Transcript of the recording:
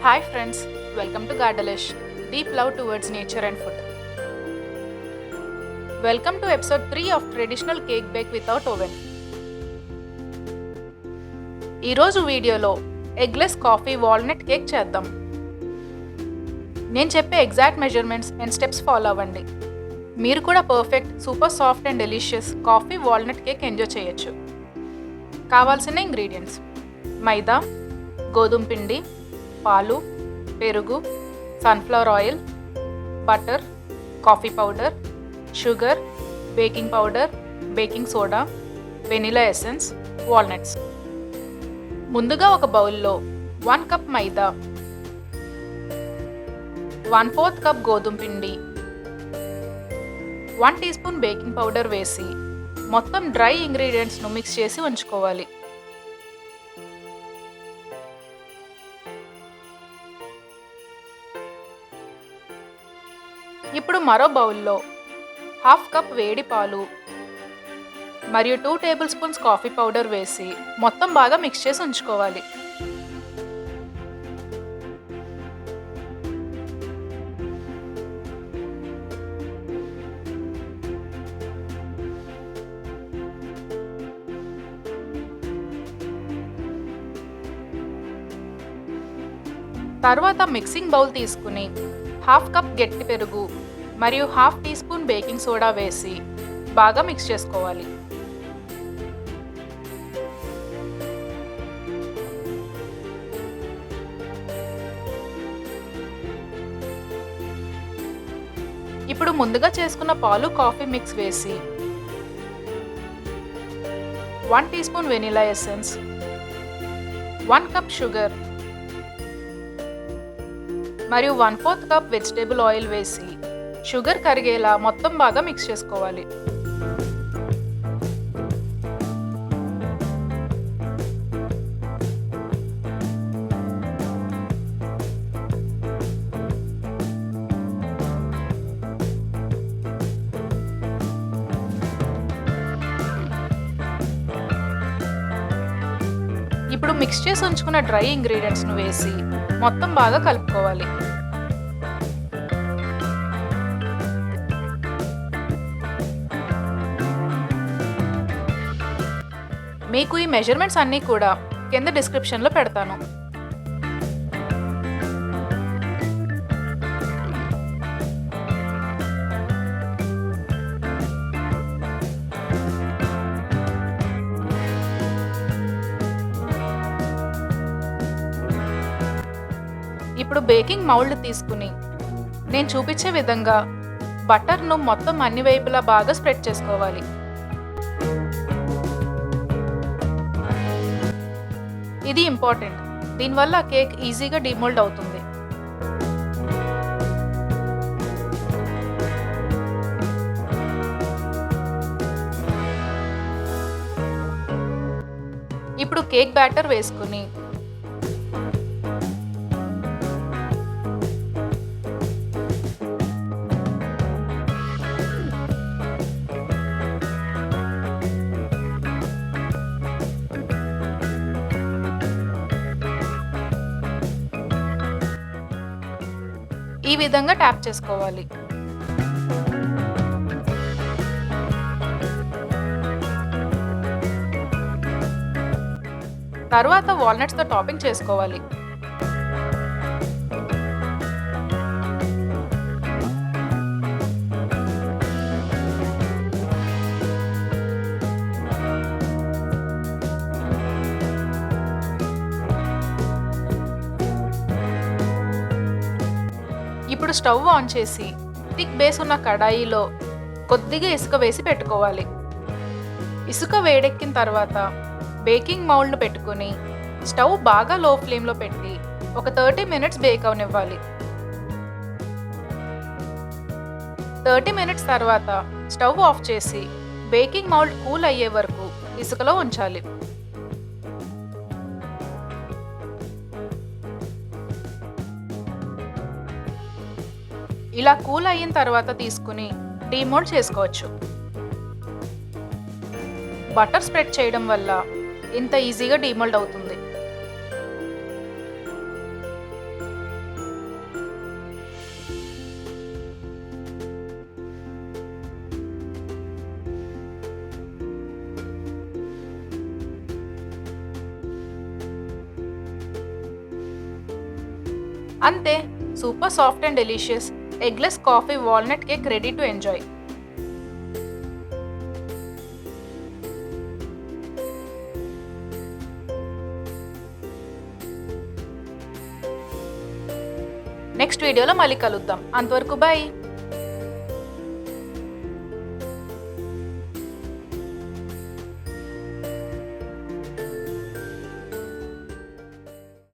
Hi friends, welcome to Gardalish, deep love towards nature and food. Welcome to episode 3 of traditional cake bake without oven. ఈరోజు వీడియోలో eggless coffee walnut cake చేద్దాం. నేను చెప్పే exact measurements and steps follow అవ్వండి. మీరు కూడా perfect, super soft and delicious coffee walnut cake enjoy చేయొచ్చు. కావాల్సిన ఇంగ్రీడియంట్స్: మైదా, గోధుమ పిండి, పాలు, పెరుగు, sunflower oil, butter, coffee powder, sugar, baking powder, baking soda, vanilla essence, walnuts. ముందుగా ఒక బౌల్లో 1 కప్ మైదా, 1/4 కప్ గోధుమ పిండి, 1 టీ స్పూన్ బేకింగ్ పౌడర్ వేసి మొత్తం డ్రై ఇంగ్రీడియంట్స్ను మిక్స్ చేసి ఉంచుకోవాలి. ఇప్పుడు మరో బౌల్లో 1/2 కప్ వేడి పాలు మరియు 2 టేబుల్ స్పూన్స్ కాఫీ పౌడర్ వేసి మొత్తం బాగా మిక్స్ చేసి ఉంచుకోవాలి. తర్వాత మిక్సింగ్ బౌల్ తీసుకుని 1/2 కప్ గట్టి పెరుగు మరియు 1/2 టీ స్పూన్ బేకింగ్ సోడా వేసి బాగా మిక్స్ చేసుకోవాలి. ఇప్పుడు ముందుగా చేసుకున్న పాలు, కాఫీ మిక్స్ వేసి 1 teaspoon vanilla essence, 1 cup sugar మరియు 1/4 కప్ వెజిటేబుల్ ఆయిల్ వేసి షుగర్ కరిగేలా మొత్తం బాగా మిక్స్ చేసుకోవాలి. ఇప్పుడు మిక్స్ చేసి ఉంచుకున్న డ్రై ఇంగ్రీడియంట్స్ను వేసి మొత్తం బాగా కలుపుకోవాలి. మీకు ఈ మెజర్మెంట్స్ అన్నీ కూడా కింద డిస్క్రిప్షన్లో పెడతాను. ఇప్పుడు బేకింగ్ మౌల్డ్ తీసుకుని నేను చూపించే విధంగా బటర్ను మొత్తం అన్ని వైపులా బాగా స్ప్రెడ్ చేసుకోవాలి. ఇది ఇంపార్టెంట్, దీనివల్ల కేక్ ఈజీగా డిమోల్డ్ అవుతుంది. ఇప్పుడు కేక్ బ్యాటర్ వేసుకుని ఈ విధంగా ట్యాప్ చేసుకోవాలి. తర్వాత వాల్నట్స్తో టాపింగ్ చేసుకోవాలి. ఇప్పుడు స్టవ్ ఆన్ చేసి థిక్ బేస్ ఉన్న కడాయిలో కొద్దిగా ఇసుక వేసి పెట్టుకోవాలి. ఇసుక వేడెక్కిన తర్వాత బేకింగ్ మౌల్డ్ను పెట్టుకుని స్టవ్ బాగా లో ఫ్లేమ్లో పెట్టి ఒక 30 మినిట్స్ బేక్ అవనివ్వాలి. 30 మినిట్స్ తర్వాత స్టవ్ ఆఫ్ చేసి బేకింగ్ మౌల్డ్ కూల్ అయ్యే వరకు ఇసుకలో ఉంచాలి. ఇలా కూల్ అయిన తర్వాత తీసుకుని డీమోల్డ్ చేసుకోవచ్చు. బటర్ స్ప్రెడ్ చేయడం వల్ల ఇంత ఈజీగా డీమోల్డ్ అవుతుంది. అంతే, super soft and delicious eggless coffee walnut cake ready to enjoy. Next వీడియోలో మళ్ళీ కలుద్దాం. అంతవరకు బాయ్.